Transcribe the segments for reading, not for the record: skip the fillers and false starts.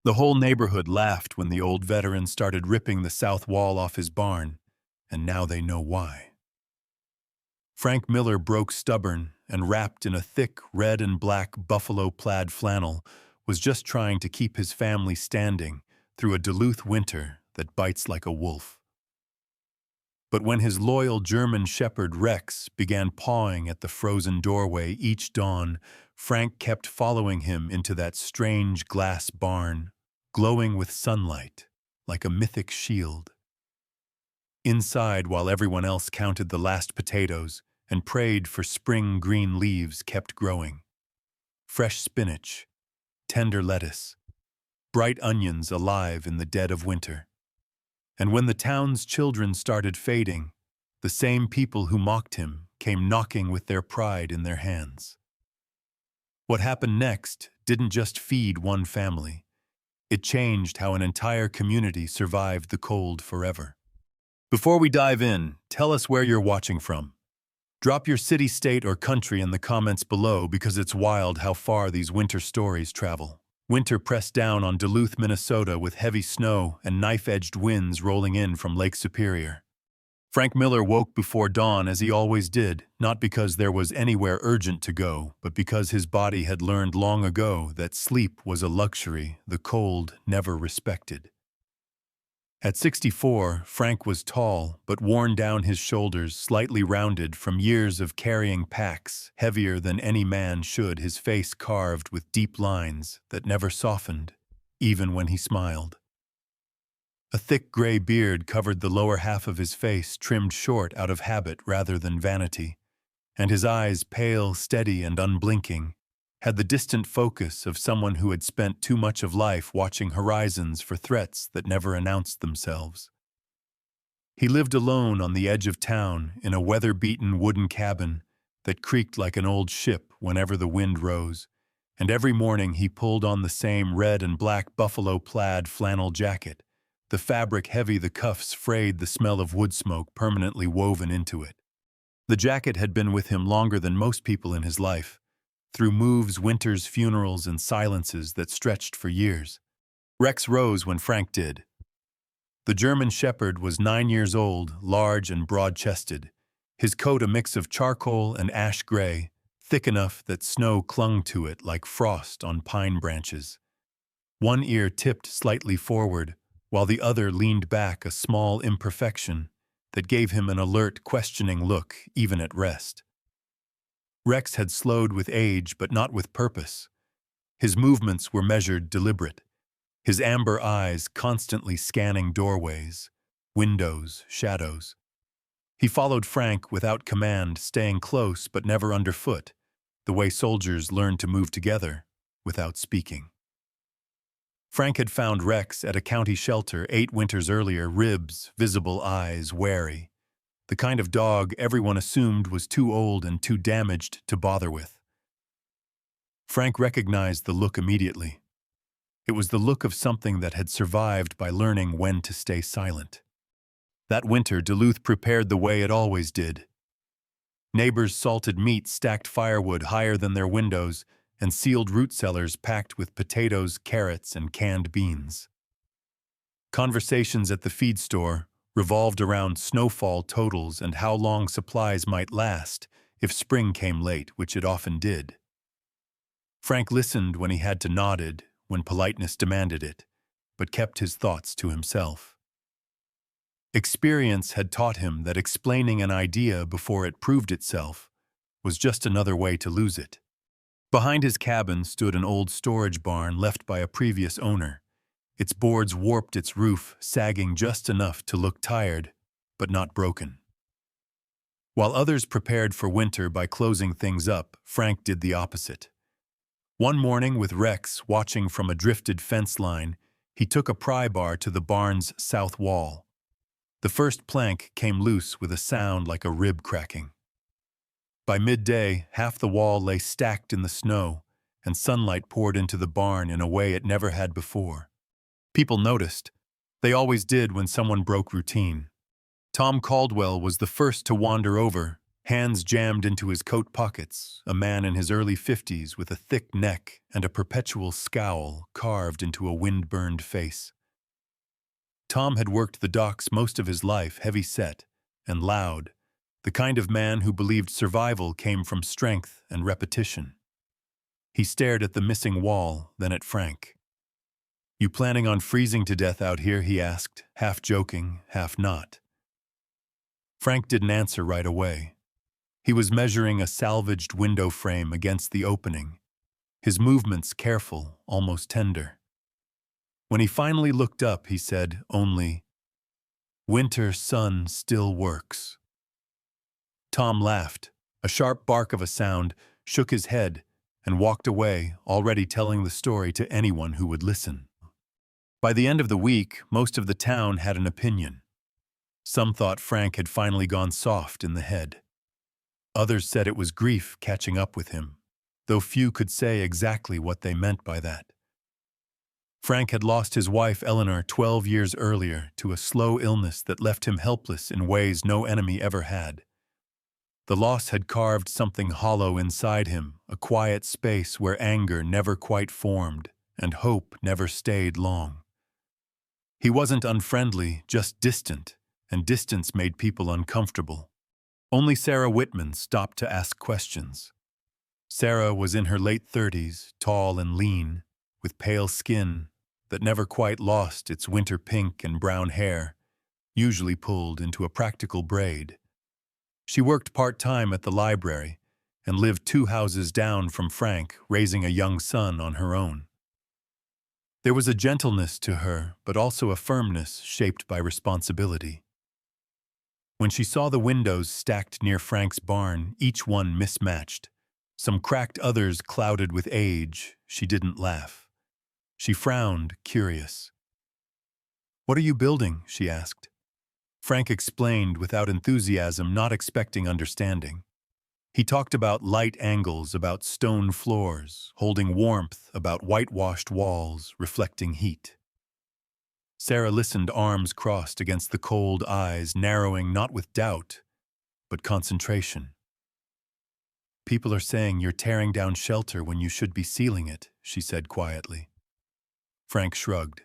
The whole neighborhood laughed when the old veteran started ripping the south wall off his barn, and now they know why. Frank Miller broke stubborn and wrapped in a thick red and black buffalo plaid flannel was just trying to keep his family standing through a Duluth winter that bites like a wolf. But when his loyal German shepherd Rex began pawing at the frozen doorway each dawn, Frank kept following him into that strange glass barn, glowing with sunlight like a mythic shield. Inside, while everyone else counted the last potatoes and prayed for spring green leaves kept growing. Fresh spinach, tender lettuce, bright onions alive in the dead of winter. And when the town's children started fading, the same people who mocked him came knocking with their pride in their hands. What happened next didn't just feed one family. It changed how an entire community survived the cold forever. Before we dive in, tell us where you're watching from. Drop your city, state, or country in the comments below because it's wild how far these winter stories travel. Winter pressed down on Duluth, Minnesota with heavy snow and knife-edged winds rolling in from Lake Superior. Frank Miller woke before dawn as he always did, not because there was anywhere urgent to go, but because his body had learned long ago that sleep was a luxury the cold never respected. At 64, Frank was tall, but worn down, his shoulders slightly rounded from years of carrying packs heavier than any man should, his face carved with deep lines that never softened, even when he smiled. A thick gray beard covered the lower half of his face, trimmed short out of habit rather than vanity, and his eyes, pale, steady, and unblinking, had the distant focus of someone who had spent too much of life watching horizons for threats that never announced themselves. He lived alone on the edge of town in a weather-beaten wooden cabin that creaked like an old ship whenever the wind rose, and every morning he pulled on the same red and black buffalo plaid flannel jacket, the fabric heavy, the cuffs frayed, the smell of wood smoke permanently woven into it. The jacket had been with him longer than most people in his life, through moves, winters, funerals, and silences that stretched for years. Rex rose when Frank did. The German shepherd was 9 years old, large and broad-chested, his coat a mix of charcoal and ash gray, thick enough that snow clung to it like frost on pine branches. One ear tipped slightly forward, while the other leaned back, a small imperfection that gave him an alert, questioning look even at rest. Rex had slowed with age, but not with purpose. His movements were measured, deliberate, his amber eyes constantly scanning doorways, windows, shadows. He followed Frank without command, staying close but never underfoot, the way soldiers learn to move together without speaking. Frank had found Rex at a county shelter 8 winters earlier, ribs, visible eyes, wary. The kind of dog everyone assumed was too old and too damaged to bother with. Frank recognized the look immediately. It was the look of something that had survived by learning when to stay silent. That winter, Duluth prepared the way it always did. Neighbors' salted meat stacked firewood higher than their windows, and sealed root cellars packed with potatoes, carrots, and canned beans. Conversations at the feed store revolved around snowfall totals and how long supplies might last if spring came late, which it often did. Frank listened when he had to, nodded when politeness demanded it, but kept his thoughts to himself. Experience had taught him that explaining an idea before it proved itself was just another way to lose it. Behind his cabin stood an old storage barn left by a previous owner. Its boards warped, its roof sagging just enough to look tired, but not broken. While others prepared for winter by closing things up, Frank did the opposite. One morning, with Rex watching from a drifted fence line, he took a pry bar to the barn's south wall. The first plank came loose with a sound like a rib cracking. By midday, half the wall lay stacked in the snow, and sunlight poured into the barn in a way it never had before. People noticed. They always did when someone broke routine. Tom Caldwell was the first to wander over, hands jammed into his coat pockets, a man in his early 50s with a thick neck and a perpetual scowl carved into a wind-burned face. Tom had worked the docks most of his life, heavy-set and loud, the kind of man who believed survival came from strength and repetition. He stared at the missing wall, then at Frank. "You planning on freezing to death out here?" he asked, half joking, half not. Frank didn't answer right away. He was measuring a salvaged window frame against the opening, his movements careful, almost tender. When he finally looked up, he said only, "Winter sun still works." Tom laughed, a sharp bark of a sound, shook his head, and walked away, already telling the story to anyone who would listen. By the end of the week, most of the town had an opinion. Some thought Frank had finally gone soft in the head. Others said it was grief catching up with him, though few could say exactly what they meant by that. Frank had lost his wife Eleanor 12 years earlier to a slow illness that left him helpless in ways no enemy ever had. The loss had carved something hollow inside him, a quiet space where anger never quite formed and hope never stayed long. He wasn't unfriendly, just distant, and distance made people uncomfortable. Only Sarah Whitman stopped to ask questions. Sarah was in her late 30s, tall and lean, with pale skin that never quite lost its winter pink and brown hair, usually pulled into a practical braid. She worked part-time at the library and lived 2 houses down from Frank, raising a young son on her own. There was a gentleness to her, but also a firmness shaped by responsibility. When she saw the windows stacked near Frank's barn, each one mismatched, some cracked, others clouded with age, she didn't laugh. She frowned, curious. "What are you building?" she asked. Frank explained without enthusiasm, not expecting understanding. He talked about light angles, about stone floors, holding warmth, about whitewashed walls, reflecting heat. Sarah listened, arms crossed against the cold eyes, narrowing not with doubt, but concentration. "People are saying you're tearing down shelter when you should be sealing it," she said quietly. Frank shrugged.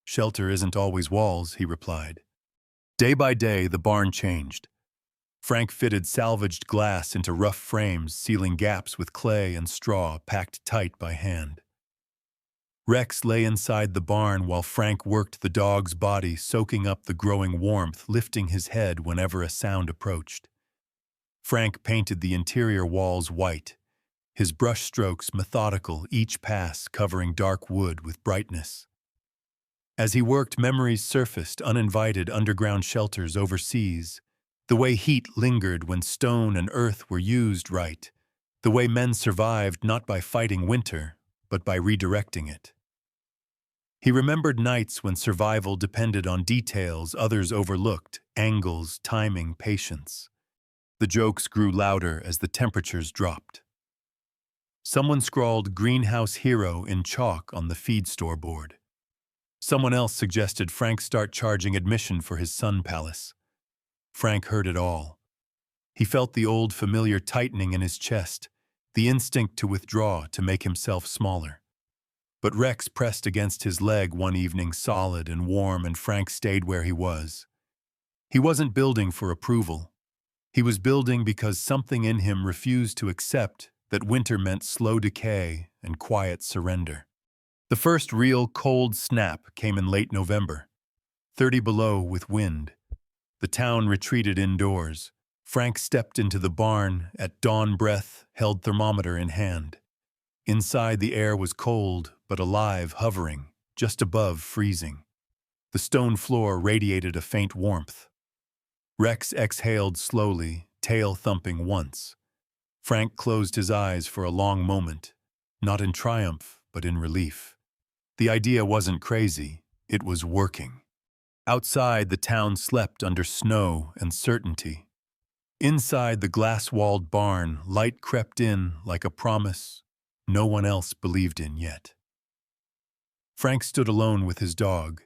"Shelter isn't always walls," he replied. Day by day, the barn changed. Frank fitted salvaged glass into rough frames, sealing gaps with clay and straw packed tight by hand. Rex lay inside the barn while Frank worked the dog's body, soaking up the growing warmth, lifting his head whenever a sound approached. Frank painted the interior walls white, his brush strokes methodical, each pass covering dark wood with brightness. As he worked, memories surfaced, uninvited underground shelters overseas, the way heat lingered when stone and earth were used right, the way men survived not by fighting winter, but by redirecting it. He remembered nights when survival depended on details others overlooked, angles, timing, patience. The jokes grew louder as the temperatures dropped. Someone scrawled "Greenhouse Hero" in chalk on the feed store board. Someone else suggested Frank start charging admission for his sun palace. Frank heard it all. He felt the old familiar tightening in his chest, the instinct to withdraw, to make himself smaller. But Rex pressed against his leg one evening, solid and warm, and Frank stayed where he was. He wasn't building for approval. He was building because something in him refused to accept that winter meant slow decay and quiet surrender. The first real cold snap came in late November, 30 below with wind. The town retreated indoors. Frank stepped into the barn at dawn, breath held thermometer in hand. Inside, the air was cold but alive, hovering just above freezing. The stone floor radiated a faint warmth. Rex exhaled slowly, tail thumping once. Frank closed his eyes for a long moment, not in triumph, but in relief. The idea wasn't crazy, it was working. Outside, the town slept under snow and certainty. Inside the glass-walled barn, light crept in like a promise no one else believed in yet. Frank stood alone with his dog,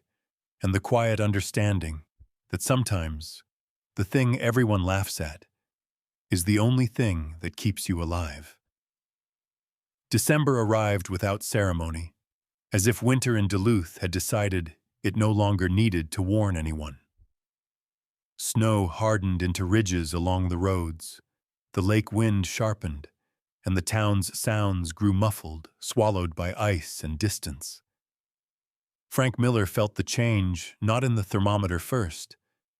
and the quiet understanding that sometimes the thing everyone laughs at is the only thing that keeps you alive. December arrived without ceremony, as if winter in Duluth had decided it no longer needed to warn anyone. Snow hardened into ridges along the roads, the lake wind sharpened, and the town's sounds grew muffled, swallowed by ice and distance. Frank Miller felt the change not in the thermometer first,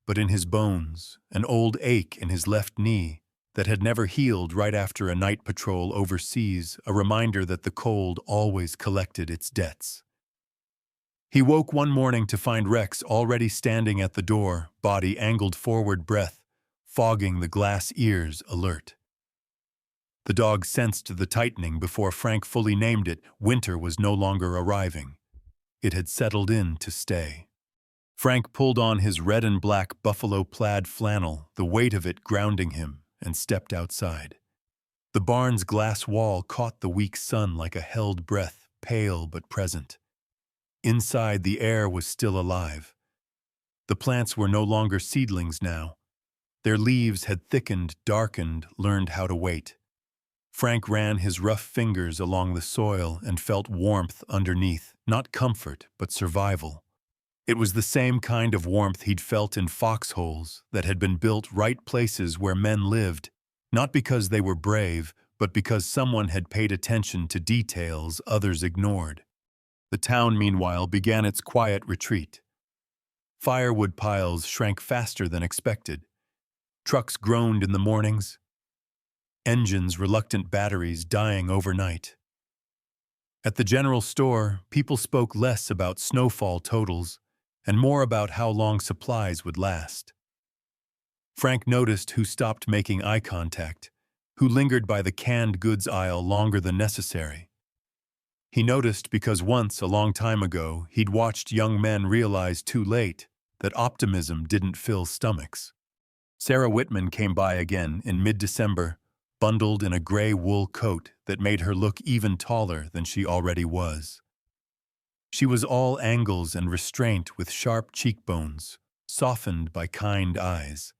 but in his bones, an old ache in his left knee that had never healed right after a night patrol overseas, a reminder that the cold always collected its debts. He woke one morning to find Rex already standing at the door, body angled forward, breath fogging the glass ears, alert. The dog sensed the tightening before Frank fully named it. Winter was no longer arriving. It had settled in to stay. Frank pulled on his red and black buffalo plaid flannel, the weight of it grounding him, and stepped outside. The barn's glass wall caught the weak sun like a held breath, pale but present. Inside, the air was still alive. The plants were no longer seedlings now. Their leaves had thickened, darkened, learned how to wait. Frank ran his rough fingers along the soil and felt warmth underneath, not comfort, but survival. It was the same kind of warmth he'd felt in foxholes that had been built right places where men lived, not because they were brave, but because someone had paid attention to details others ignored. The town, meanwhile, began its quiet retreat. Firewood piles shrank faster than expected. Trucks groaned in the mornings. Engines' reluctant batteries dying overnight. At the general store, people spoke less about snowfall totals and more about how long supplies would last. Frank noticed who stopped making eye contact, who lingered by the canned goods aisle longer than necessary. He noticed because once, a long time ago, he'd watched young men realize too late that optimism didn't fill stomachs. Sarah Whitman came by again in mid-December, bundled in a gray wool coat that made her look even taller than she already was. She was all angles and restraint, with sharp cheekbones, softened by kind eyes,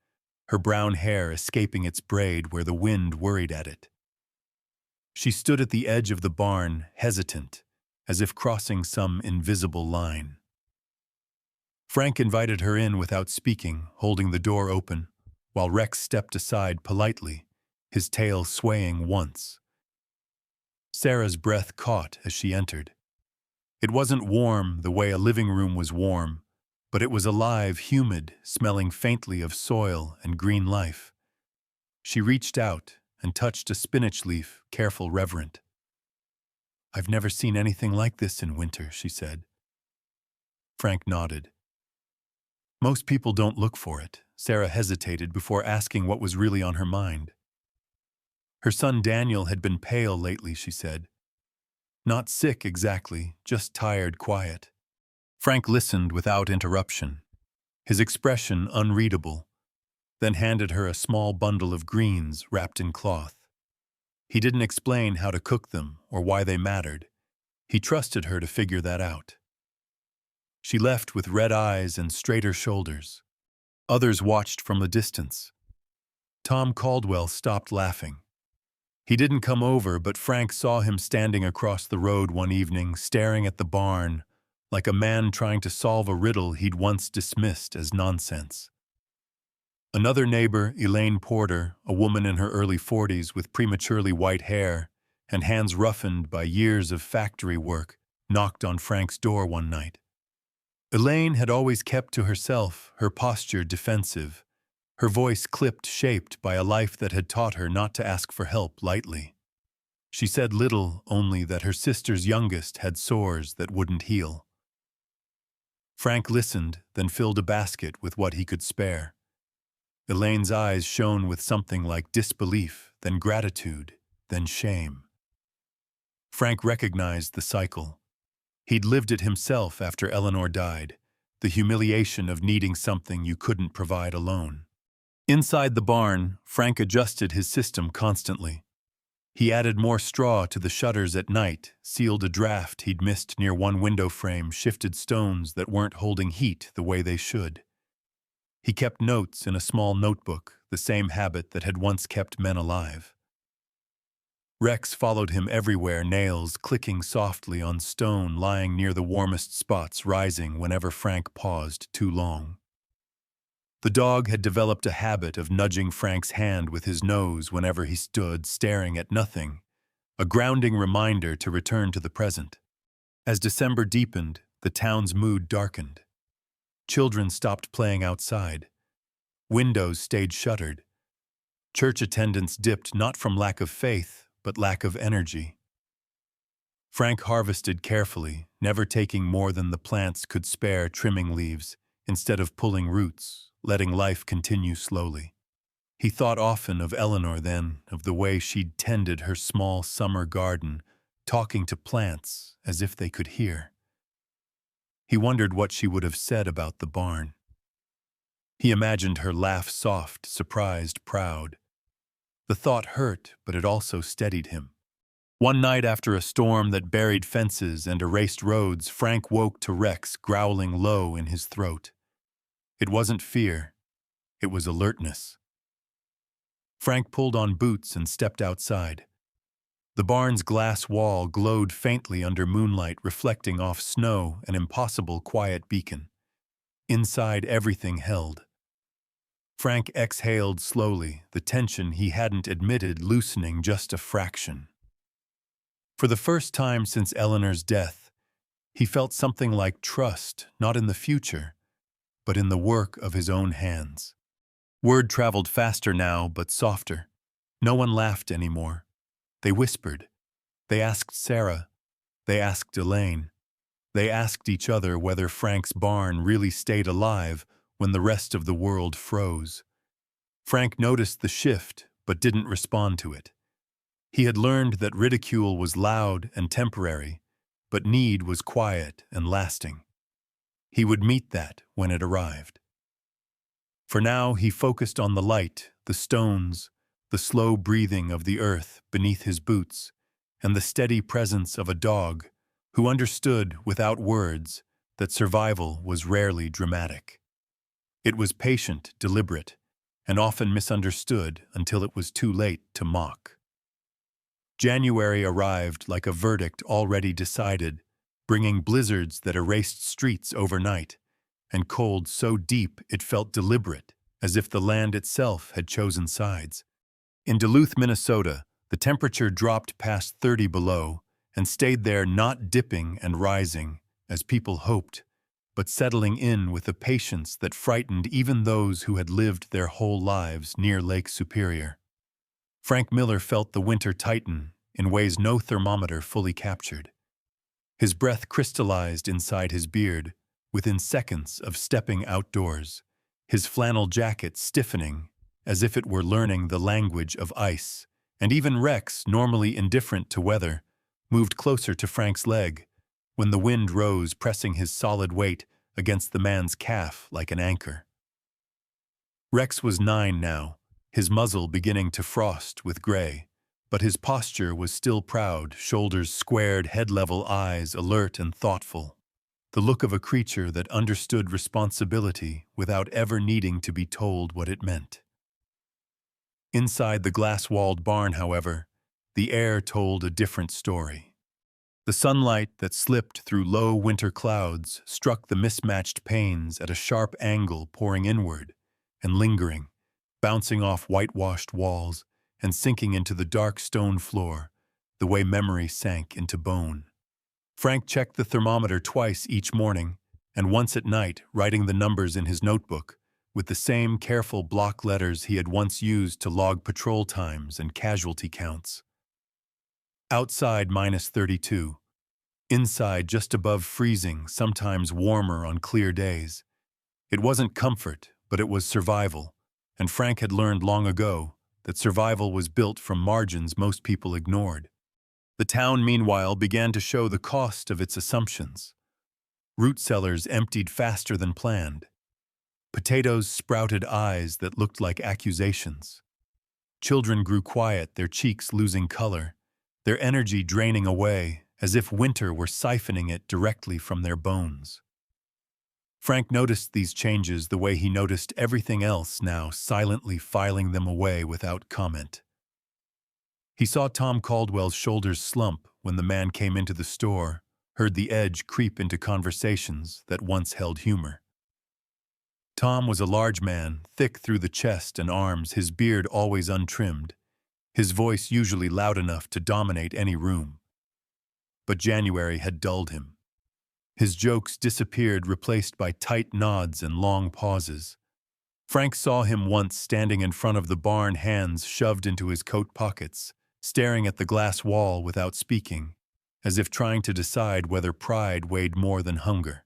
her brown hair escaping its braid where the wind worried at it. She stood at the edge of the barn, hesitant, as if crossing some invisible line. Frank invited her in without speaking, holding the door open, while Rex stepped aside politely, his tail swaying once. Sarah's breath caught as she entered. It wasn't warm the way a living room was warm, but it was alive, humid, smelling faintly of soil and green life. She reached out and touched a spinach leaf, careful, reverent. "I've never seen anything like this in winter," she said. Frank nodded. "Most people don't look for it." Sarah hesitated before asking what was really on her mind. Her son Daniel had been pale lately, she said. Not sick exactly, just tired, quiet. Frank listened without interruption, his expression unreadable, then handed her a small bundle of greens wrapped in cloth. He didn't explain how to cook them or why they mattered. He trusted her to figure that out. She left with red eyes and straighter shoulders. Others watched from a distance. Tom Caldwell stopped laughing. He didn't come over, but Frank saw him standing across the road one evening, staring at the barn, like a man trying to solve a riddle he'd once dismissed as nonsense. Another neighbor, Elaine Porter, a woman in her early 40s with prematurely white hair and hands roughened by years of factory work, knocked on Frank's door one night. Elaine had always kept to herself, her posture defensive, her voice clipped, shaped by a life that had taught her not to ask for help lightly. She said little, only that her sister's youngest had sores that wouldn't heal. Frank listened, then filled a basket with what he could spare. Elaine's eyes shone with something like disbelief, then gratitude, then shame. Frank recognized the cycle. He'd lived it himself after Eleanor died, the humiliation of needing something you couldn't provide alone. Inside the barn, Frank adjusted his system constantly. He added more straw to the shutters at night, sealed a draft he'd missed near one window frame, shifted stones that weren't holding heat the way they should. He kept notes in a small notebook, the same habit that had once kept men alive. Rex followed him everywhere, nails clicking softly on stone lying near the warmest spots, rising whenever Frank paused too long. The dog had developed a habit of nudging Frank's hand with his nose whenever he stood staring at nothing, a grounding reminder to return to the present. As December deepened, the town's mood darkened. Children stopped playing outside. Windows stayed shuttered. Church attendance dipped not from lack of faith, but lack of energy. Frank harvested carefully, never taking more than the plants could spare, trimming leaves, instead of pulling roots, letting life continue slowly. He thought often of Eleanor then, of the way she'd tended her small summer garden, talking to plants as if they could hear. He wondered what she would have said about the barn. He imagined her laugh soft, surprised, proud. The thought hurt, but it also steadied him. One night after a storm that buried fences and erased roads, Frank woke to Rex growling low in his throat. It wasn't fear, it was alertness. Frank pulled on boots and stepped outside. The barn's glass wall glowed faintly under moonlight, reflecting off snow, an impossible quiet beacon. Inside, everything held. Frank exhaled slowly, the tension he hadn't admitted loosening just a fraction. For the first time since Eleanor's death, he felt something like trust, not in the future, but in the work of his own hands. Word traveled faster now, but softer. No one laughed anymore. They whispered. They asked Sarah. They asked Elaine. They asked each other whether Frank's barn really stayed alive when the rest of the world froze. Frank noticed the shift, but didn't respond to it. He had learned that ridicule was loud and temporary, but need was quiet and lasting. He would meet that when it arrived. For now, he focused on the light, the stones, the slow breathing of the earth beneath his boots, and the steady presence of a dog who understood without words that survival was rarely dramatic. It was patient, deliberate, and often misunderstood until it was too late to mock. January arrived like a verdict already decided, bringing blizzards that erased streets overnight, and cold so deep it felt deliberate, as if the land itself had chosen sides. In Duluth, Minnesota, the temperature dropped past 30 below and stayed there, not dipping and rising, as people hoped, but settling in with a patience that frightened even those who had lived their whole lives near Lake Superior. Frank Miller felt the winter tighten in ways no thermometer fully captured. His breath crystallized inside his beard within seconds of stepping outdoors, his flannel jacket stiffening as if it were learning the language of ice, and even Rex, normally indifferent to weather, moved closer to Frank's leg when the wind rose, pressing his solid weight against the man's calf like an anchor. Rex was 9 now, his muzzle beginning to frost with gray, but his posture was still proud, shoulders squared, head-level eyes alert and thoughtful. The look of a creature that understood responsibility without ever needing to be told what it meant. Inside the glass-walled barn, however, the air told a different story. The sunlight that slipped through low winter clouds struck the mismatched panes at a sharp angle, pouring inward and lingering, bouncing off whitewashed walls and sinking into the dark stone floor, the way memory sank into bone. Frank checked the thermometer twice each morning, and once at night, writing the numbers in his notebook, with the same careful block letters he had once used to log patrol times and casualty counts. Outside -32. Inside just above freezing, sometimes warmer on clear days. It wasn't comfort, but it was survival, and Frank had learned long ago that survival was built from margins most people ignored. The town, meanwhile, began to show the cost of its assumptions. Root cellars emptied faster than planned. Potatoes sprouted eyes that looked like accusations. Children grew quiet, their cheeks losing color, their energy draining away, as if winter were siphoning it directly from their bones. Frank noticed these changes the way he noticed everything else now, silently filing them away without comment. He saw Tom Caldwell's shoulders slump when the man came into the store, heard the edge creep into conversations that once held humor. Tom was a large man, thick through the chest and arms, his beard always untrimmed, his voice usually loud enough to dominate any room. But January had dulled him. His jokes disappeared, replaced by tight nods and long pauses. Frank saw him once standing in front of the barn, hands shoved into his coat pockets, staring at the glass wall without speaking, as if trying to decide whether pride weighed more than hunger.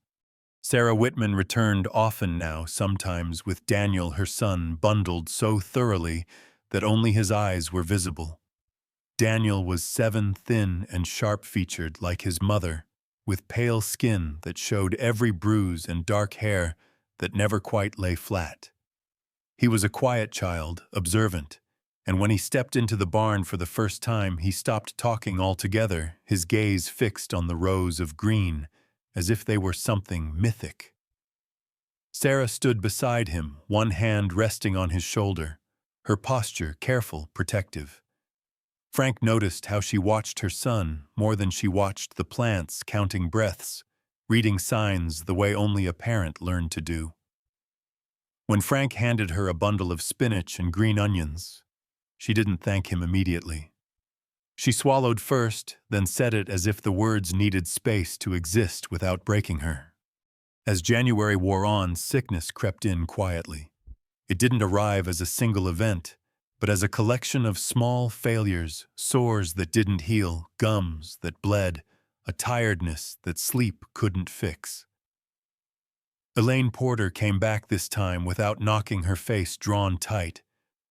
Sarah Whitman returned often now, sometimes with Daniel, her son, bundled so thoroughly that only his eyes were visible. Daniel was 7, thin and sharp-featured like his mother, with pale skin that showed every bruise and dark hair that never quite lay flat. He was a quiet child, observant, and when he stepped into the barn for the first time, he stopped talking altogether, his gaze fixed on the rows of green, as if they were something mythic. Sarah stood beside him, one hand resting on his shoulder, her posture careful, protective. Frank noticed how she watched her son more than she watched the plants, counting breaths, reading signs the way only a parent learned to do. When Frank handed her a bundle of spinach and green onions, she didn't thank him immediately. She swallowed first, then said it as if the words needed space to exist without breaking her. As January wore on, sickness crept in quietly. It didn't arrive as a single event, but as a collection of small failures, sores that didn't heal, gums that bled, a tiredness that sleep couldn't fix. Elaine Porter came back this time without knocking, her face drawn tight,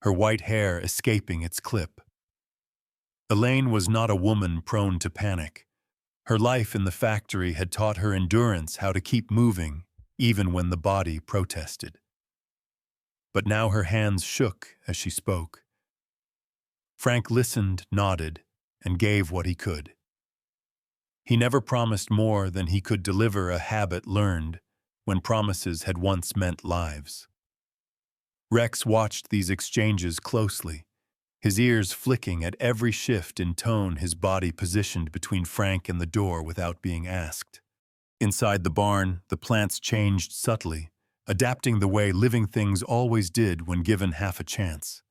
her white hair escaping its clip. Elaine was not a woman prone to panic. Her life in the factory had taught her endurance, how to keep moving, even when the body protested. But now her hands shook as she spoke. Frank listened, nodded, and gave what he could. He never promised more than he could deliver, a habit learned when promises had once meant lives. Rex watched these exchanges closely, his ears flicking at every shift in tone, his body positioned between Frank and the door without being asked. Inside the barn, the plants changed subtly, adapting the way living things always did when given half a chance.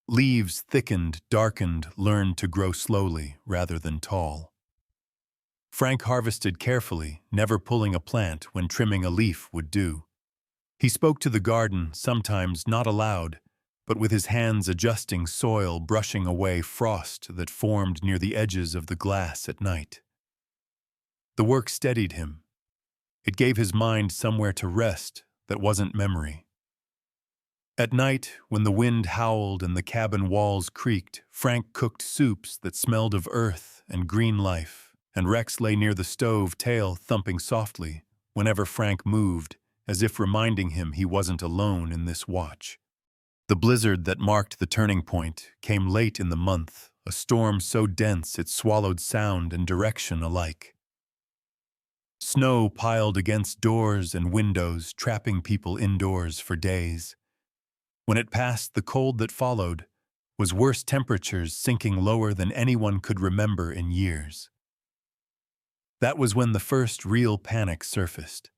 Leaves thickened, darkened, learned to grow slowly rather than tall. Frank harvested carefully, never pulling a plant when trimming a leaf would do. He spoke to the garden, sometimes not aloud, but with his hands adjusting soil, brushing away frost that formed near the edges of the glass at night. The work steadied him. It gave his mind somewhere to rest that wasn't memory. At night, when the wind howled and the cabin walls creaked, Frank cooked soups that smelled of earth and green life, and Rex lay near the stove, tail thumping softly whenever Frank moved, as if reminding him he wasn't alone in this watch. The blizzard that marked the turning point came late in the month, a storm so dense it swallowed sound and direction alike. Snow piled against doors and windows, trapping people indoors for days. When it passed, the cold that followed was worse, temperatures sinking lower than anyone could remember in years. That was when the first real panic surfaced.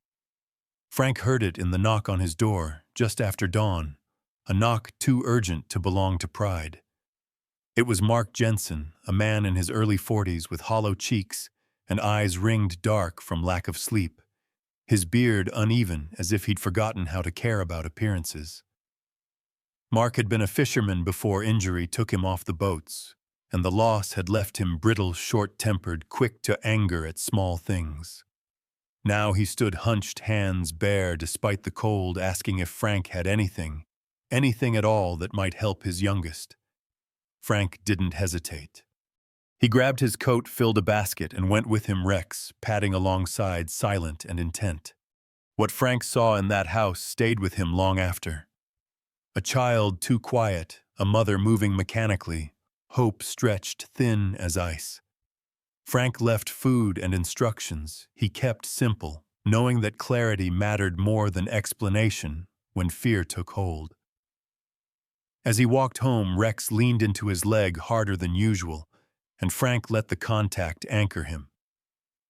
Frank heard it in the knock on his door just after dawn, a knock too urgent to belong to pride. It was Mark Jensen, a man in his early 40s with hollow cheeks and eyes ringed dark from lack of sleep, his beard uneven as if he'd forgotten how to care about appearances. Mark had been a fisherman before injury took him off the boats, and the loss had left him brittle, short-tempered, quick to anger at small things. Now he stood hunched, hands bare despite the cold, asking if Frank had anything at all that might help his youngest. Frank didn't hesitate. He grabbed his coat, filled a basket, and went with him, Rex, padding alongside, silent and intent. What Frank saw in that house stayed with him long after. A child too quiet, a mother moving mechanically, hope stretched thin as ice. Frank left food and instructions he kept simple, knowing that clarity mattered more than explanation when fear took hold. As he walked home, Rex leaned into his leg harder than usual, and Frank let the contact anchor him.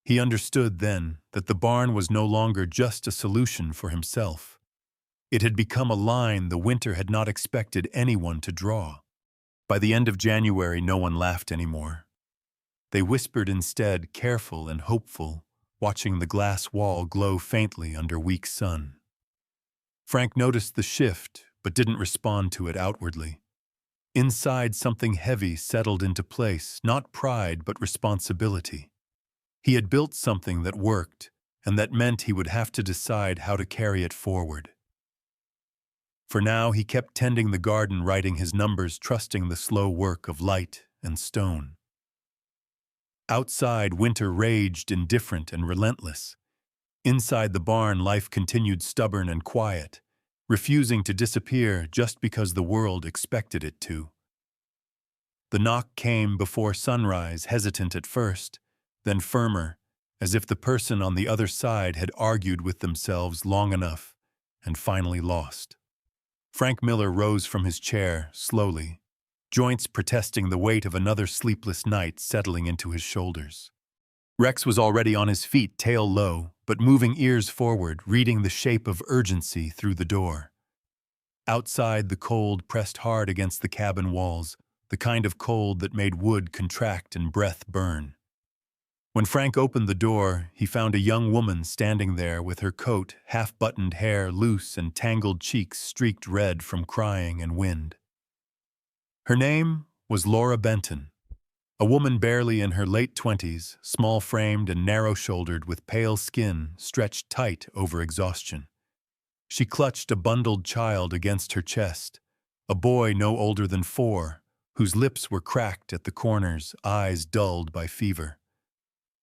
He understood then that the barn was no longer just a solution for himself. It had become a line the winter had not expected anyone to draw. By the end of January, no one laughed anymore. They whispered instead, careful and hopeful, watching the glass wall glow faintly under weak sun. Frank noticed the shift, but didn't respond to it outwardly. Inside, something heavy settled into place, not pride but responsibility. He had built something that worked, and that meant he would have to decide how to carry it forward. For now, he kept tending the garden, writing his numbers, trusting the slow work of light and stone. Outside, winter raged, indifferent and relentless. Inside the barn, life continued stubborn and quiet, refusing to disappear just because the world expected it to. The knock came before sunrise, hesitant at first, then firmer, as if the person on the other side had argued with themselves long enough and finally lost. Frank Miller rose from his chair, slowly, joints protesting the weight of another sleepless night settling into his shoulders. Rex was already on his feet, tail low, but moving ears forward, reading the shape of urgency through the door. Outside, the cold pressed hard against the cabin walls, the kind of cold that made wood contract and breath burn. When Frank opened the door, he found a young woman standing there with her coat, half-buttoned hair loose and tangled cheeks streaked red from crying and wind. Her name was Laura Benton, a woman barely in her late 20s, small-framed and narrow-shouldered with pale skin stretched tight over exhaustion. She clutched a bundled child against her chest, a boy no older than 4, whose lips were cracked at the corners, eyes dulled by fever.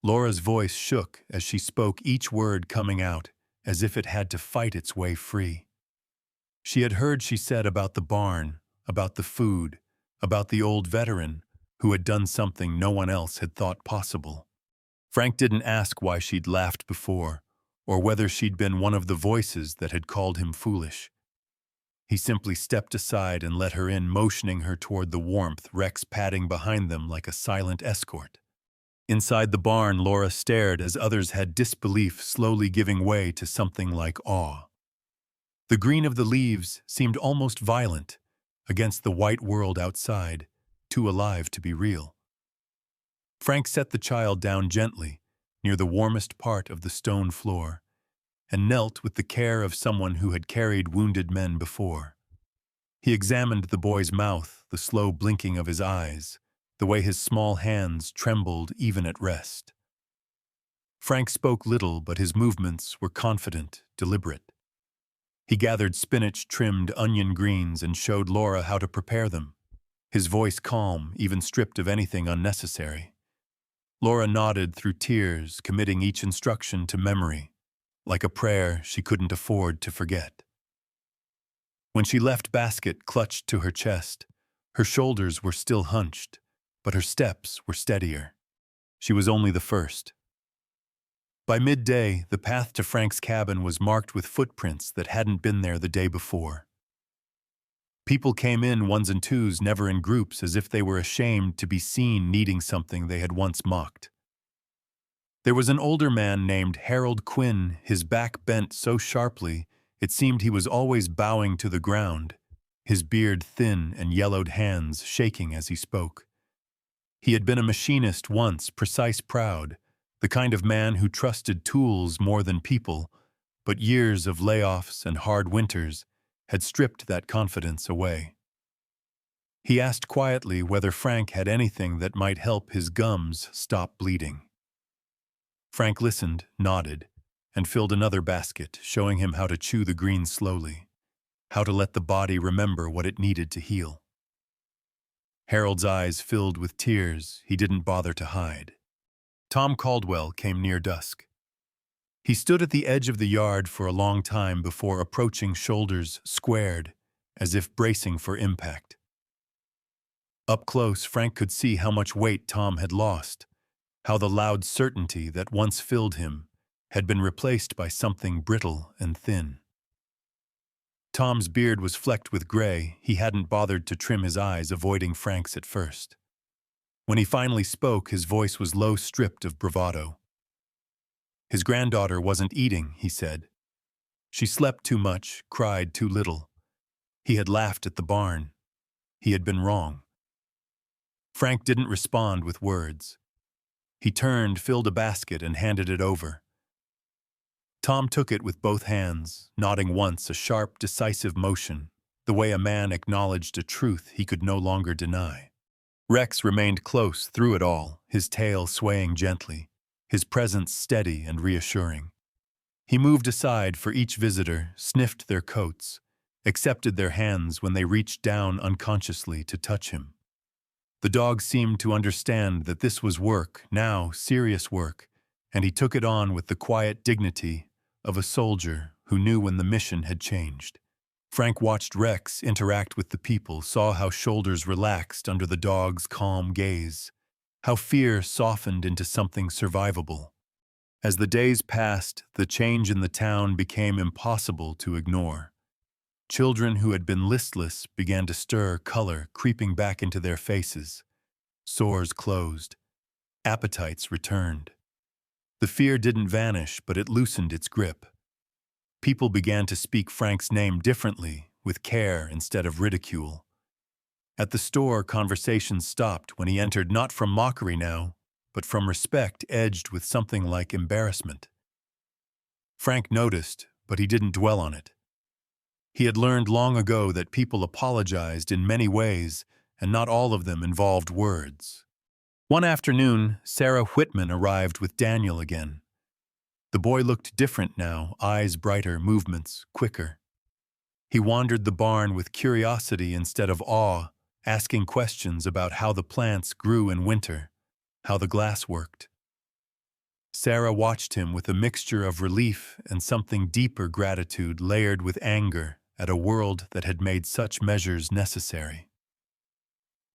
Laura's voice shook as she spoke, each word coming out as if it had to fight its way free. She had heard, she said, about the barn, about the food, about the old veteran who had done something no one else had thought possible. Frank didn't ask why she'd laughed before, or whether she'd been one of the voices that had called him foolish. He simply stepped aside and let her in, motioning her toward the warmth, Rex padding behind them like a silent escort. Inside the barn, Laura stared as others had disbelief slowly giving way to something like awe. The green of the leaves seemed almost violent against the white world outside, too alive to be real. Frank set the child down gently near the warmest part of the stone floor and knelt with the care of someone who had carried wounded men before. He examined the boy's mouth, the slow blinking of his eyes, the way his small hands trembled even at rest. Frank spoke little, but his movements were confident, deliberate. He gathered spinach-trimmed onion greens and showed Laura how to prepare them, his voice calm, even stripped of anything unnecessary. Laura nodded through tears, committing each instruction to memory, like a prayer she couldn't afford to forget. When she left, basket clutched to her chest. Her shoulders were still hunched, but her steps were steadier. She was only the first. By midday, the path to Frank's cabin was marked with footprints that hadn't been there the day before. People came in ones and twos, never in groups, as if they were ashamed to be seen needing something they had once mocked. There was an older man named Harold Quinn, his back bent so sharply it seemed he was always bowing to the ground, his beard thin and yellowed hands shaking as he spoke. He had been a machinist once, precise, proud, the kind of man who trusted tools more than people, but years of layoffs and hard winters had stripped that confidence away. He asked quietly whether Frank had anything that might help his gums stop bleeding. Frank listened, nodded, and filled another basket, showing him how to chew the greens slowly, how to let the body remember what it needed to heal. Harold's eyes filled with tears he didn't bother to hide. Tom Caldwell came near dusk. He stood at the edge of the yard for a long time before approaching, shoulders squared, as if bracing for impact. Up close, Frank could see how much weight Tom had lost, how the loud certainty that once filled him had been replaced by something brittle and thin. Tom's beard was flecked with gray. He hadn't bothered to trim his eyes, avoiding Frank's at first. When he finally spoke, his voice was low, stripped of bravado. His granddaughter wasn't eating, he said. She slept too much, cried too little. He had laughed at the barn. He had been wrong. Frank didn't respond with words. He turned, filled a basket, and handed it over. Tom took it with both hands, nodding once, a sharp, decisive motion, the way a man acknowledged a truth he could no longer deny. Rex remained close through it all, his tail swaying gently, his presence steady and reassuring. He moved aside for each visitor, sniffed their coats, accepted their hands when they reached down unconsciously to touch him. The dog seemed to understand that this was work, now serious work, and he took it on with the quiet dignity of a soldier who knew when the mission had changed. Frank watched Rex interact with the people, saw how shoulders relaxed under the dog's calm gaze, how fear softened into something survivable. As the days passed, the change in the town became impossible to ignore. Children who had been listless began to stir, color creeping back into their faces. Sores closed. Appetites returned. The fear didn't vanish, but it loosened its grip. People began to speak Frank's name differently, with care instead of ridicule. At the store, conversations stopped when he entered, not from mockery now, but from respect edged with something like embarrassment. Frank noticed, but he didn't dwell on it. He had learned long ago that people apologized in many ways, and not all of them involved words. One afternoon, Sarah Whitman arrived with Daniel again. The boy looked different now, eyes brighter, movements quicker. He wandered the barn with curiosity instead of awe, asking questions about how the plants grew in winter, how the glass worked. Sarah watched him with a mixture of relief and something deeper gratitude layered with anger at a world that had made such measures necessary.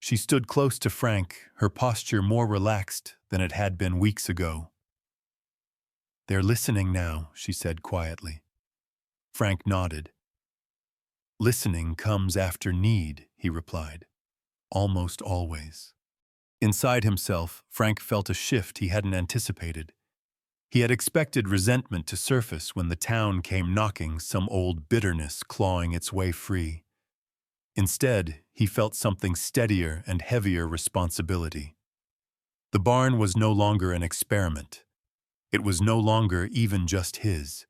She stood close to Frank, her posture more relaxed than it had been weeks ago. "They're listening now," she said quietly. Frank nodded. "Listening comes after need," he replied. "Almost always." Inside himself, Frank felt a shift he hadn't anticipated. He had expected resentment to surface when the town came knocking, some old bitterness clawing its way free. Instead, he felt something steadier and heavier responsibility. The barn was no longer an experiment. It was no longer even just his.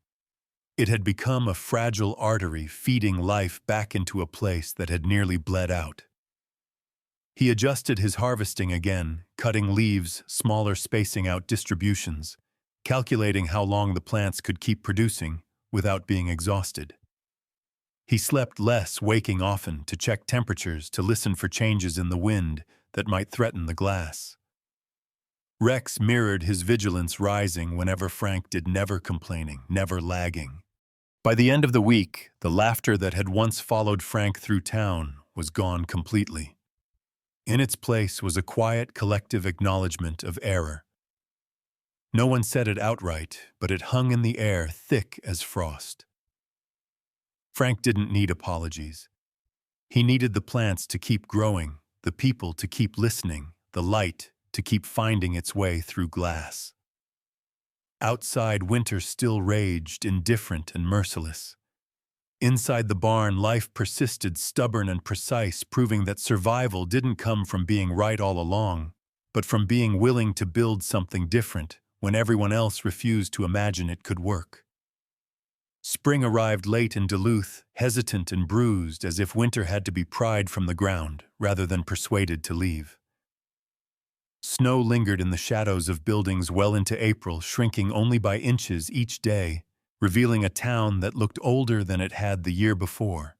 It had become a fragile artery feeding life back into a place that had nearly bled out. He adjusted his harvesting again, cutting leaves, smaller, spacing out distributions, calculating how long the plants could keep producing without being exhausted. He slept less, waking often to check temperatures, to listen for changes in the wind that might threaten the glass. Rex mirrored his vigilance, rising whenever Frank did, never complaining, never lagging. By the end of the week, the laughter that had once followed Frank through town was gone completely. In its place was a quiet, collective acknowledgement of error. No one said it outright, but it hung in the air, thick as frost. Frank didn't need apologies. He needed the plants to keep growing, the people to keep listening, the light to keep finding its way through glass. Outside, winter still raged, indifferent and merciless. Inside the barn, life persisted, stubborn and precise, proving that survival didn't come from being right all along, but from being willing to build something different when everyone else refused to imagine it could work. Spring arrived late in Duluth, hesitant and bruised, as if winter had to be pried from the ground rather than persuaded to leave. Snow lingered in the shadows of buildings well into April, shrinking only by inches each day, revealing a town that looked older than it had the year before.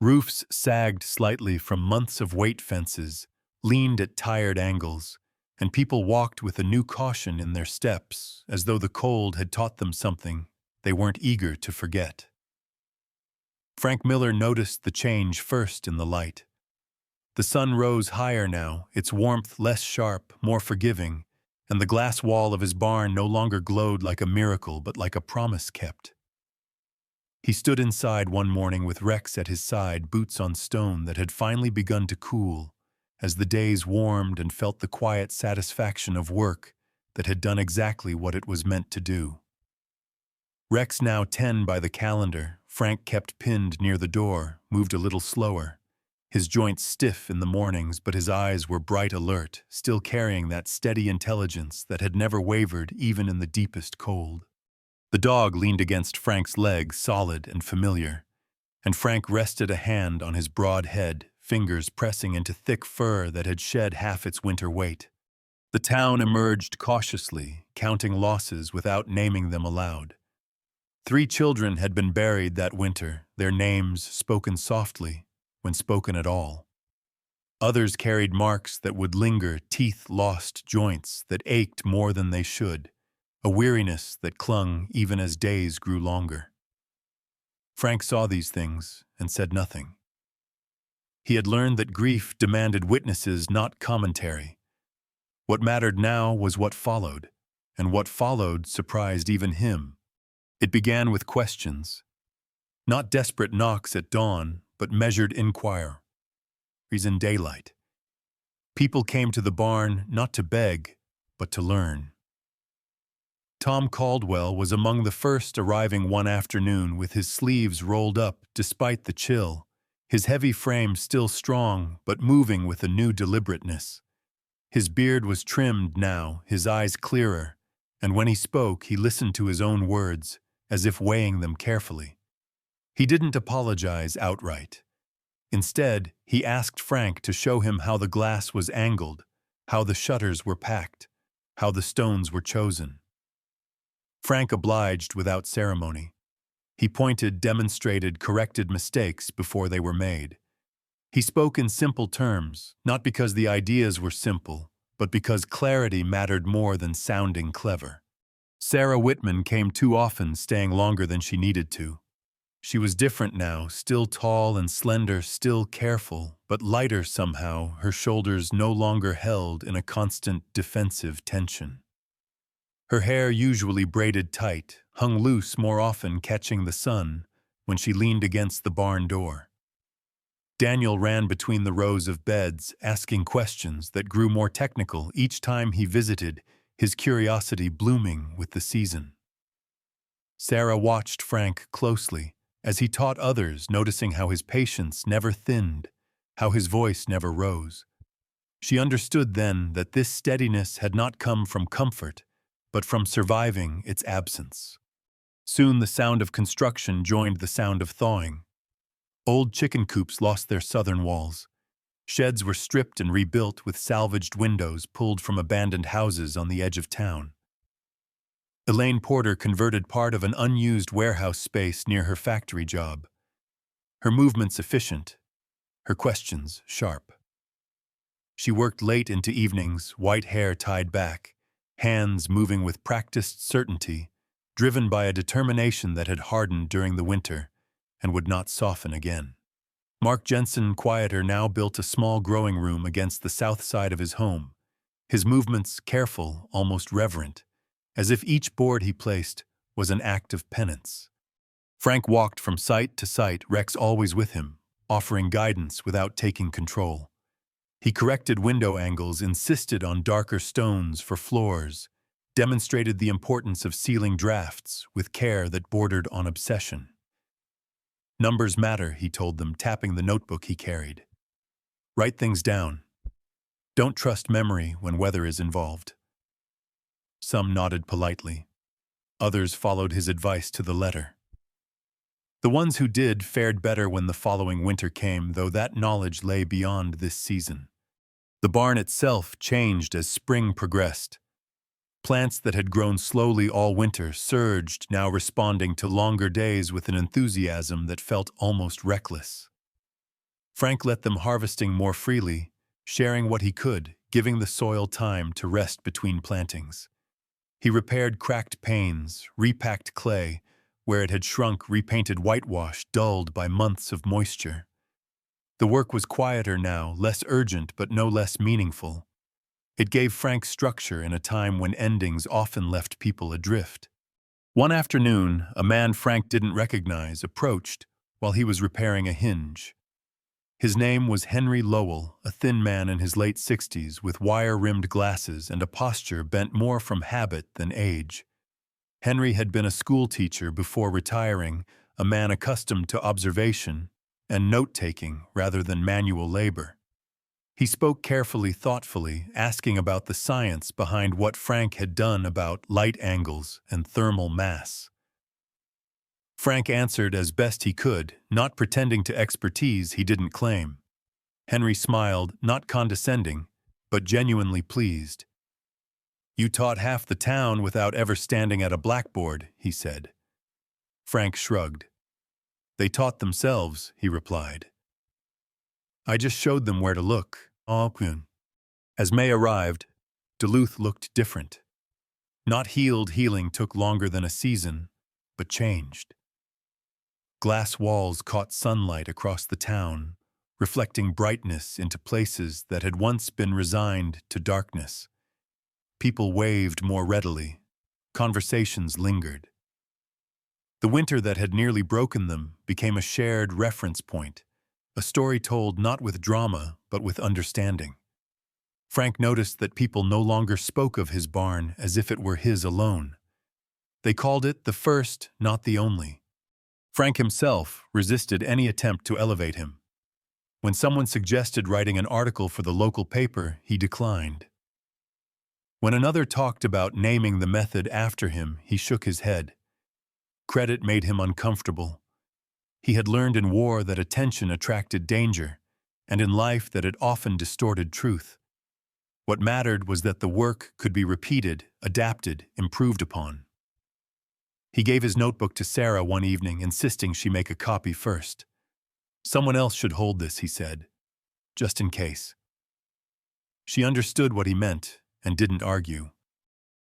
Roofs sagged slightly from months of weight fences, leaned at tired angles, and people walked with a new caution in their steps, as though the cold had taught them something they weren't eager to forget. Frank Miller noticed the change first in the light. The sun rose higher now, its warmth less sharp, more forgiving, and the glass wall of his barn no longer glowed like a miracle but like a promise kept. He stood inside one morning with Rex at his side, boots on stone that had finally begun to cool, as the days warmed and felt the quiet satisfaction of work that had done exactly what it was meant to do. Rex, now 10 by the calendar, Frank kept pinned near the door, moved a little slower. His joints stiff in the mornings, but his eyes were bright alert, still carrying that steady intelligence that had never wavered even in the deepest cold. The dog leaned against Frank's leg, solid and familiar, and Frank rested a hand on his broad head, fingers pressing into thick fur that had shed half its winter weight. The town emerged cautiously, counting losses without naming them aloud. 3 children had been buried that winter, their names spoken softly, when spoken at all. Others carried marks that would linger, teeth lost, joints that ached more than they should, a weariness that clung even as days grew longer. Frank saw these things and said nothing. He had learned that grief demanded witnesses, not commentary. What mattered now was what followed, and what followed surprised even him. It began with questions. Not desperate knocks at dawn, but measured inquiries in daylight. People came to the barn not to beg, but to learn. Tom Caldwell was among the first, arriving one afternoon with his sleeves rolled up despite the chill, his heavy frame still strong but moving with a new deliberateness. His beard was trimmed now, his eyes clearer, and when he spoke he listened to his own words, as if weighing them carefully. He didn't apologize outright. Instead, he asked Frank to show him how the glass was angled, how the shutters were packed, how the stones were chosen. Frank obliged without ceremony. He pointed, demonstrated, corrected mistakes before they were made. He spoke in simple terms, not because the ideas were simple, but because clarity mattered more than sounding clever. Sarah Whitman came too often, staying longer than she needed to. She was different now, still tall and slender, still careful, but lighter somehow, her shoulders no longer held in a constant defensive tension. Her hair, usually braided tight, hung loose, more often catching the sun when she leaned against the barn door. Daniel ran between the rows of beds, asking questions that grew more technical each time he visited, his curiosity blooming with the season. Sarah watched Frank closely as he taught others, noticing how his patience never thinned, how his voice never rose. She understood then that this steadiness had not come from comfort, but from surviving its absence. Soon the sound of construction joined the sound of thawing. Old chicken coops lost their southern walls. Sheds were stripped and rebuilt with salvaged windows pulled from abandoned houses on the edge of town. Elaine Porter converted part of an unused warehouse space near her factory job. Her movements efficient, her questions sharp. She worked late into evenings, white hair tied back, hands moving with practiced certainty, driven by a determination that had hardened during the winter and would not soften again. Mark Jensen, quieter, now built a small growing room against the south side of his home, his movements careful, almost reverent, as if each board he placed was an act of penance. Frank walked from site to site, Rex always with him, offering guidance without taking control. He corrected window angles, insisted on darker stones for floors, demonstrated the importance of sealing drafts with care that bordered on obsession. Numbers matter, he told them, tapping the notebook he carried. Write things down. Don't trust memory when weather is involved. Some nodded politely. Others followed his advice to the letter. The ones who did fared better when the following winter came, though that knowledge lay beyond this season. The barn itself changed as spring progressed. Plants that had grown slowly all winter surged, now responding to longer days with an enthusiasm that felt almost reckless. Frank let them harvesting more freely, sharing what he could, giving the soil time to rest between plantings. He repaired cracked panes, repacked clay, where it had shrunk, repainted whitewash dulled by months of moisture. The work was quieter now, less urgent but no less meaningful. It gave Frank structure in a time when endings often left people adrift. One afternoon, a man Frank didn't recognize approached while he was repairing a hinge. His name was Henry Lowell, a thin man in his late 60s with wire-rimmed glasses and a posture bent more from habit than age. Henry had been a school teacher before retiring, a man accustomed to observation and note-taking rather than manual labor. He spoke carefully, thoughtfully, asking about the science behind what Frank had done about light angles and thermal mass. Frank answered as best he could, not pretending to expertise he didn't claim. Henry smiled, not condescending, but genuinely pleased. "You taught half the town without ever standing at a blackboard," he said. Frank shrugged. "They taught themselves," he replied. "I just showed them where to look." As May arrived, Duluth looked different. Not healed, healing took longer than a season, but changed. Glass walls caught sunlight across the town, reflecting brightness into places that had once been resigned to darkness. People waved more readily. Conversations lingered. The winter that had nearly broken them became a shared reference point, a story told not with drama, but with understanding. Frank noticed that people no longer spoke of his barn as if it were his alone. They called it the first, not the only. Frank himself resisted any attempt to elevate him. When someone suggested writing an article for the local paper, he declined. When another talked about naming the method after him, he shook his head. Credit made him uncomfortable. He had learned in war that attention attracted danger, and in life that it often distorted truth. What mattered was that the work could be repeated, adapted, improved upon. He gave his notebook to Sarah one evening, insisting she make a copy first. "Someone else should hold this," he said, "just in case." She understood what he meant and didn't argue.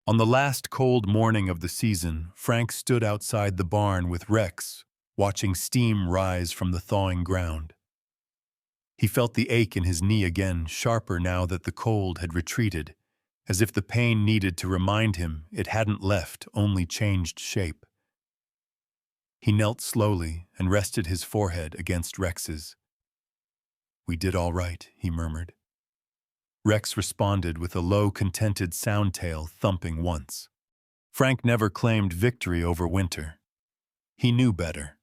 On the last cold morning of the season, Frank stood outside the barn with Rex, watching steam rise from the thawing ground. He felt the ache in his knee again, sharper now that the cold had retreated, as if the pain needed to remind him it hadn't left, only changed shape. He knelt slowly and rested his forehead against Rex's. "We did all right," he murmured. Rex responded with a low, contented sound tail thumping once. Frank never claimed victory over winter. He knew better.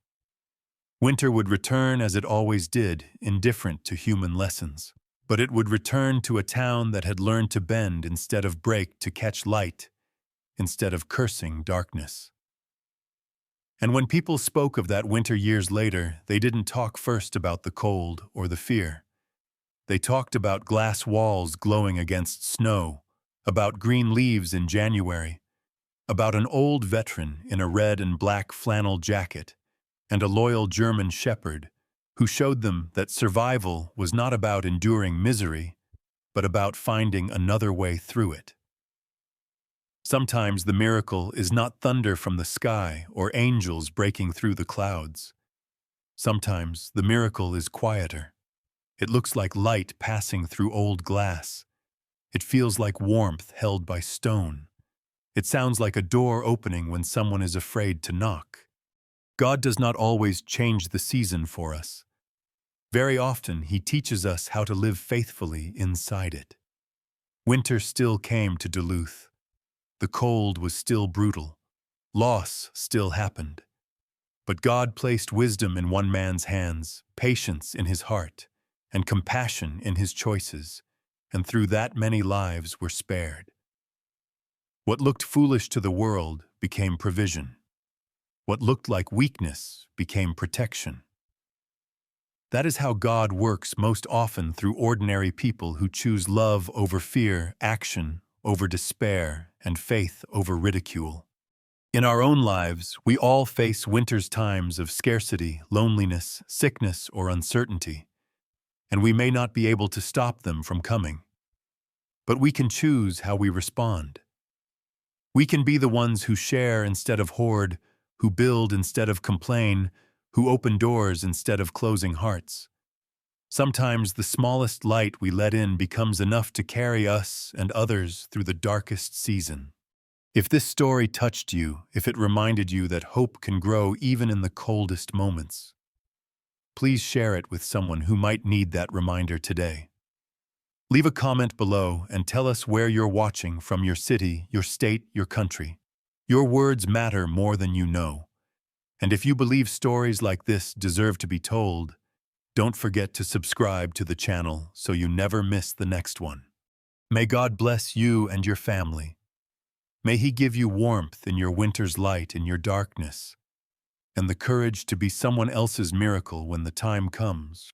Winter would return as it always did, indifferent to human lessons. But it would return to a town that had learned to bend instead of break, to catch light instead of cursing darkness. And when people spoke of that winter years later, they didn't talk first about the cold or the fear. They talked about glass walls glowing against snow, about green leaves in January, about an old veteran in a red and black flannel jacket, and a loyal German shepherd who showed them that survival was not about enduring misery, but about finding another way through it. Sometimes the miracle is not thunder from the sky or angels breaking through the clouds. Sometimes the miracle is quieter. It looks like light passing through old glass. It feels like warmth held by stone. It sounds like a door opening when someone is afraid to knock. God does not always change the season for us. Very often, He teaches us how to live faithfully inside it. Winter still came to Duluth. The cold was still brutal. Loss still happened. But God placed wisdom in one man's hands, patience in his heart, and compassion in his choices, and through that many lives were spared. What looked foolish to the world became provision. What looked like weakness became protection. That is how God works most often, through ordinary people who choose love over fear, action over despair, and faith over ridicule. In our own lives, we all face winter's times of scarcity, loneliness, sickness, or uncertainty, and we may not be able to stop them from coming. But we can choose how we respond. We can be the ones who share instead of hoard, who build instead of complain, who open doors instead of closing hearts. Sometimes the smallest light we let in becomes enough to carry us and others through the darkest season. If this story touched you, if it reminded you that hope can grow even in the coldest moments, please share it with someone who might need that reminder today. Leave a comment below and tell us where you're watching from, your city, your state, your country. Your words matter more than you know. And if you believe stories like this deserve to be told, don't forget to subscribe to the channel so you never miss the next one. May God bless you and your family. May He give you warmth in your winter's light, in your darkness, and the courage to be someone else's miracle when the time comes.